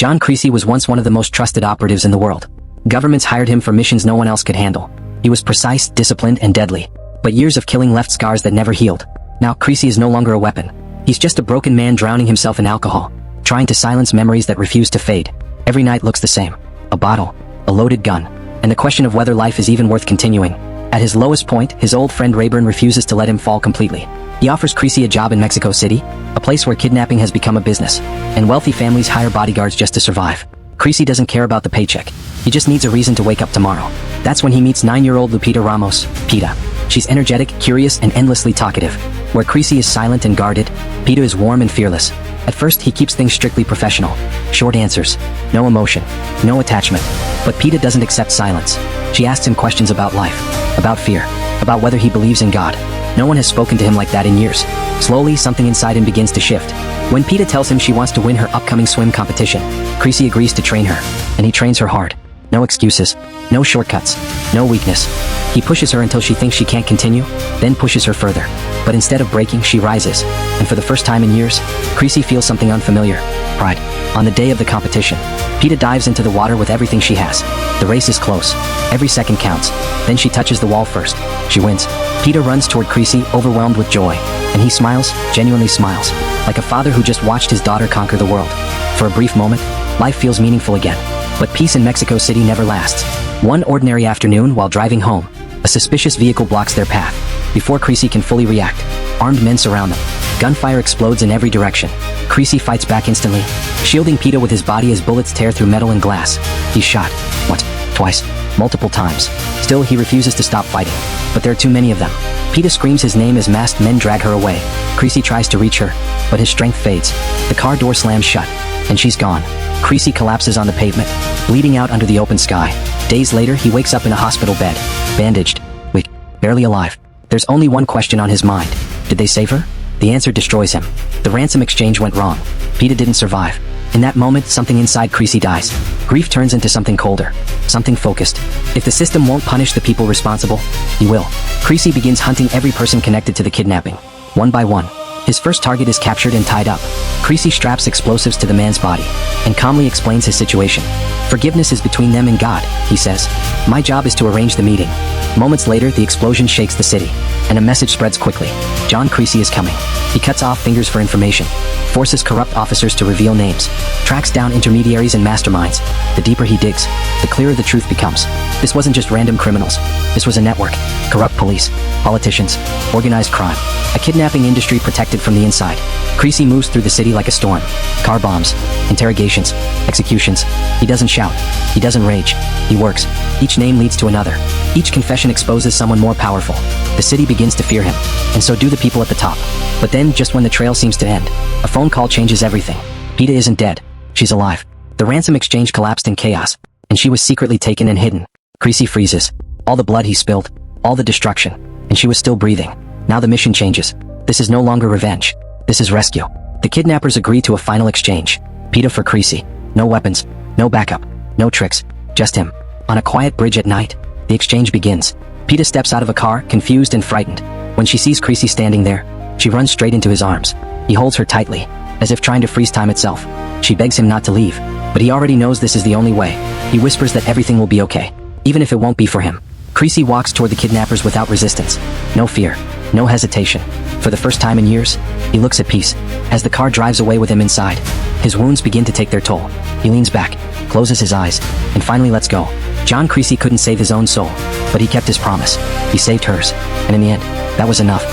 John Creasy was once one of the most trusted operatives in the world. Governments hired him for missions no one else could handle. He was precise, disciplined, and deadly. But years of killing left scars that never healed. Now Creasy is no longer a weapon. He's just a broken man drowning himself in alcohol, trying to silence memories that refuse to fade. Every night looks the same. A bottle, a loaded gun, and the question of whether life is even worth continuing. At his lowest point, his old friend Rayburn refuses to let him fall completely. He offers Creasy a job in Mexico City, a place where kidnapping has become a business, and wealthy families hire bodyguards just to survive. Creasy doesn't care about the paycheck. He just needs a reason to wake up tomorrow. That's when he meets 9-year-old Lupita Ramos, Pita. She's energetic, curious, and endlessly talkative. Where Creasy is silent and guarded, Pita is warm and fearless. At first, he keeps things strictly professional. Short answers, no emotion, no attachment. But Pita doesn't accept silence. She asks him questions about life, about fear, about whether he believes in God. No one has spoken to him like that in years. Slowly, something inside him begins to shift. When Pita tells him she wants to win her upcoming swim competition, Creasy agrees to train her, and he trains her hard. No excuses, no shortcuts, no weakness. He pushes her until she thinks she can't continue, then pushes her further. But instead of breaking, she rises. And for the first time in years, Creasy feels something unfamiliar: pride. On the day of the competition, Pita dives into the water with everything she has. The race is close. Every second counts. Then she touches the wall first. She wins. Pita runs toward Creasy, overwhelmed with joy. And he smiles, genuinely smiles, like a father who just watched his daughter conquer the world. For a brief moment, life feels meaningful again. But peace in Mexico City never lasts. One ordinary afternoon, while driving home, a suspicious vehicle blocks their path. Before Creasy can fully react, armed men surround them. Gunfire explodes in every direction. Creasy fights back instantly, shielding Pita with his body as bullets tear through metal and glass. He's shot. Once, twice, multiple times. Still, he refuses to stop fighting. But there are too many of them. Pita screams his name as masked men drag her away. Creasy tries to reach her, but his strength fades. The car door slams shut, and she's gone. Creasy collapses on the pavement, bleeding out under the open sky. Days later, he wakes up in a hospital bed, bandaged, weak, barely alive. There's only one question on his mind. Did they save her? The answer destroys him. The ransom exchange went wrong. Pita didn't survive. In that moment, something inside Creasy dies. Grief turns into something colder, something focused. If the system won't punish the people responsible, he will. Creasy begins hunting every person connected to the kidnapping, one by one. His first target is captured and tied up. Creasy straps explosives to the man's body and calmly explains his situation. Forgiveness is between them and God, he says. My job is to arrange the meeting. Moments later, the explosion shakes the city, and a message spreads quickly. John Creasy is coming. He cuts off fingers for information, forces corrupt officers to reveal names, tracks down intermediaries and masterminds. The deeper he digs, the clearer the truth becomes. This wasn't just random criminals. This was a network. Corrupt police, politicians, organized crime, a kidnapping industry protected from the inside. Creasy moves through the city like a storm. Car bombs, interrogations, executions. He doesn't shout. He doesn't rage. He works. Each name leads to another. Each confession exposes someone more powerful. The city begins to fear him, and so do the people at the top. But then, just when the trail seems to end, a phone call changes everything. Pita isn't dead. She's alive. The ransom exchange collapsed in chaos, and she was secretly taken and hidden. Creasy freezes. All the blood he spilled, all the destruction, and she was still breathing. Now the mission changes. This is no longer revenge. This is rescue. The kidnappers agree to a final exchange. Pita for Creasy. No weapons, no backup, no tricks, just him. On a quiet bridge at night, the exchange begins. Pita steps out of a car, confused and frightened. When she sees Creasy standing there, she runs straight into his arms. He holds her tightly, as if trying to freeze time itself. She begs him not to leave, but he already knows this is the only way. He whispers that everything will be okay, even if it won't be for him. Creasy walks toward the kidnappers without resistance. No fear, no hesitation. For the first time in years, he looks at peace, as the car drives away with him inside. His wounds begin to take their toll. He leans back, closes his eyes, and finally lets go. John Creasy couldn't save his own soul, but he kept his promise. He saved hers, and in the end, that was enough.